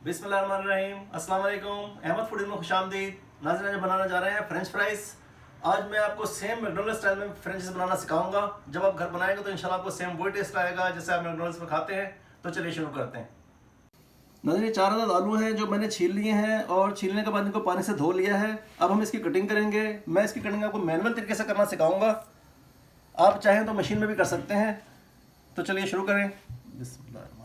बिस्मिल्लाहिर्रहमानिर्रहीम। अस्सलाम वालेकुम। अहमद फूड में खुशामदीद। नाज़रीन, आज बनाना जा रहे हैं फ्रेंच फ्राइज़। आज मैं आपको सेम मैकडॉनल्ड्स स्टाइल में फ्रेंचेस बनाना सिखाऊंगा। जब आप घर बनाएंगे तो इंशाल्लाह आपको सेम वही टेस्ट आएगा जैसे आप मैकडॉनल्ड्स में खाते हैं। तो चलिए शुरू करते हैं। नाज़रीन, 4 अदद आलू हैं जो मैंने छील लिए हैं और छीलने के बाद इनको पानी से धो लिया है। अब हम इसकी कटिंग करेंगे। मैं इसकी कटिंग आपको मैनुअल तरीके से करना सिखाऊंगा। आप चाहें तो मशीन में भी कर सकते हैं। तो चलिए शुरू करें। बिस्मिल्लाहिर्रहमानिर्रहीम।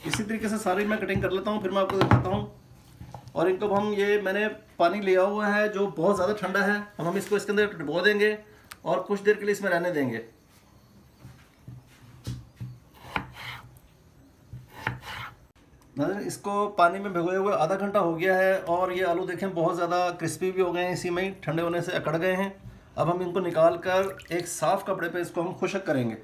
इसी तरीके से सारी मैं कटिंग कर लेता हूँ, फिर मैं आपको दिखाता हूँ। और इनको हम मैंने पानी लिया हुआ है जो बहुत ज़्यादा ठंडा है। हम इसको इसके अंदर डुबो देंगे और कुछ देर के लिए इसमें रहने देंगे। नाज़रीन, इसको पानी में भिगोए हुए आधा घंटा हो गया है और ये आलू देखें बहुत ज़्यादा क्रिस्पी भी हो गए हैं, इसी में ही ठंडे होने से अकड़ गए हैं। अब हम इनको निकाल कर एक साफ़ कपड़े पे इसको हम खुश्क करेंगे।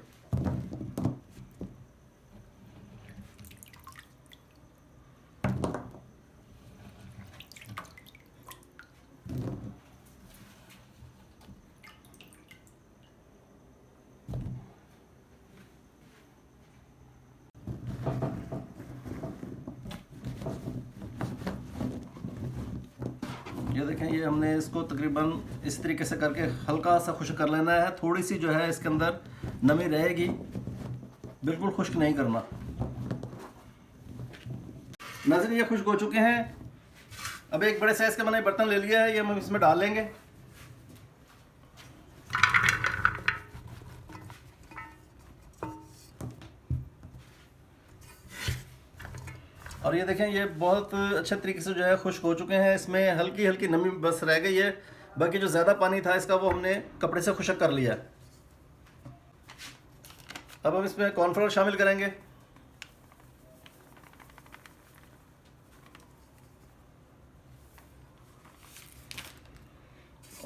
ये देखें, ये हमने इसको तकरीबन इस तरीके से करके हल्का सा खुश्क कर लेना है। थोड़ी सी जो है इसके अंदर नमी रहेगी, बिल्कुल खुश्क नहीं करना। नाज़रीन, ये खुश्क हो चुके हैं। अब एक बड़े साइज़ का मैंने बर्तन ले लिया है, ये हम इसमें डाल लेंगे। और ये देखें, ये बहुत अच्छे तरीके से जो है खुश्क हो चुके हैं। इसमें हल्की हल्की नमी बस रह गई है, बाकी जो ज़्यादा पानी था इसका वो हमने कपड़े से खुश्क कर लिया। अब हम इसमें कॉर्नफ्लोर शामिल करेंगे।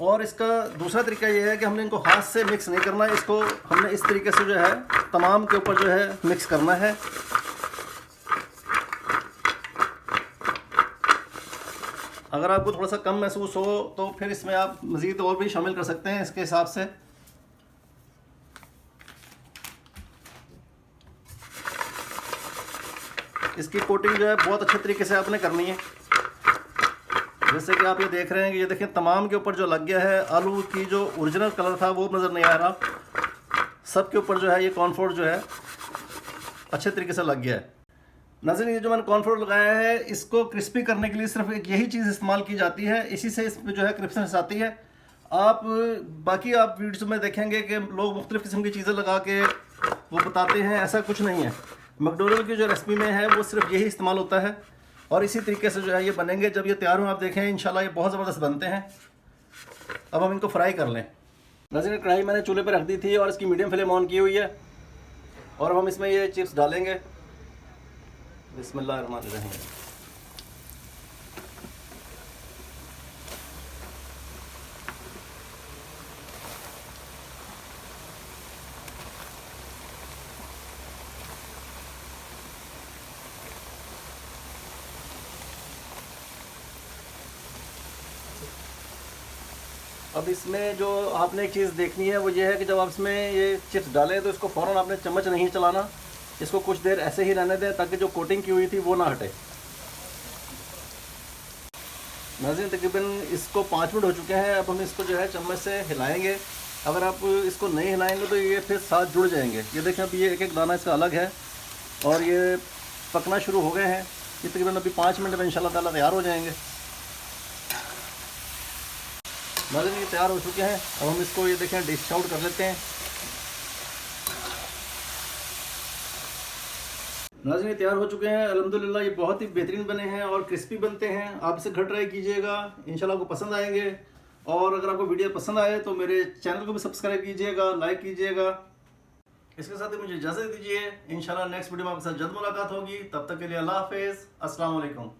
और इसका दूसरा तरीका ये है कि हमने इनको हाथ से मिक्स नहीं करना है, इसको हमने इस तरीके से जो है तमाम के ऊपर जो है मिक्स करना है। अगर आपको थोड़ा सा कम महसूस हो तो फिर इसमें आप मज़ीद और भी शामिल कर सकते हैं इसके हिसाब से। इसकी कोटिंग जो है बहुत अच्छे तरीके से आपने करनी है। जैसे कि आप ये देख रहे हैं कि ये देखें तमाम के ऊपर जो लग गया है। आलू की जो ओरिजिनल कलर था वो नज़र नहीं आ रहा, सब के ऊपर जो है ये कॉर्नफ्लोर जो है अच्छे तरीके से लग गया है। नाज़रीन, ये जो मैंने कॉर्नफ्लोर लगाया है इसको क्रिस्पी करने के लिए सिर्फ एक यही चीज़ इस्तेमाल की जाती है, इसी से इसमें जो है क्रिस्पनेस आती है। आप बाकी आप वीडियो में देखेंगे कि लोग मुख्तलिफ़ किस्म की चीज़ें लगा के वो बताते हैं, ऐसा कुछ नहीं है। मैकडॉनल्ड की जो रेसिपी में है वो सिर्फ यही इस्तेमाल होता है और इसी तरीके से जो है ये बनेंगे। जब ये तैयार हो आप देखें इंशाल्लाह ये बहुत ज़बरदस्त बनते हैं। अब हम इनको फ्राई कर लें। नाज़रीन, कढ़ाई मैंने चूल्हे पर रख दी थी और इसकी मीडियम फ्लेम ऑन की हुई है और हम इसमें ये चिप्स डालेंगे। बिस्मिल्लाहिर्रहमानिर्रहीम। अब इसमें जो आपने एक चीज़ देखनी है वो ये है कि जब आप इसमें ये चिप्स डालें तो इसको फ़ौरन आपने चम्मच नहीं चलाना, इसको कुछ देर ऐसे ही रहने दें ताकि जो कोटिंग की हुई थी वो ना हटे। नाज़रीन, तकरीबन इसको 5 मिनट हो चुके हैं। अब हम इसको जो है चम्मच से हिलाएंगे। अगर आप इसको नहीं हिलाएंगे तो ये फिर साथ जुड़ जाएंगे। ये देखें, अब ये एक एक दाना इसका अलग है और ये पकना शुरू हो गए हैं। ये तकरीबन अभी 5 मिनट में इंशाल्लाह ताला तैयार हो जाएंगे। नाज़रीन, ये तैयार हो चुके हैं। अब हम इसको ये देखें डिश आउट कर लेते हैं। नाज़रीन, तैयार हो चुके हैं अल्हम्दुलिल्लाह। ये बहुत ही बेहतरीन बने हैं और क्रिस्पी बनते हैं। आप इसे घर ट्राई कीजिएगा, इंशाल्लाह आपको पसंद आएंगे। और अगर आपको वीडियो पसंद आए तो मेरे चैनल को भी सब्सक्राइब कीजिएगा, लाइक कीजिएगा। इसके साथ ही मुझे इजाज़त दीजिए। इंशाल्लाह नेक्स्ट वीडियो में आपके साथ जल्द मुलाकात होगी। तब तक के लिए अल्लाह हाफिज़, अस्सलाम वालेकुम।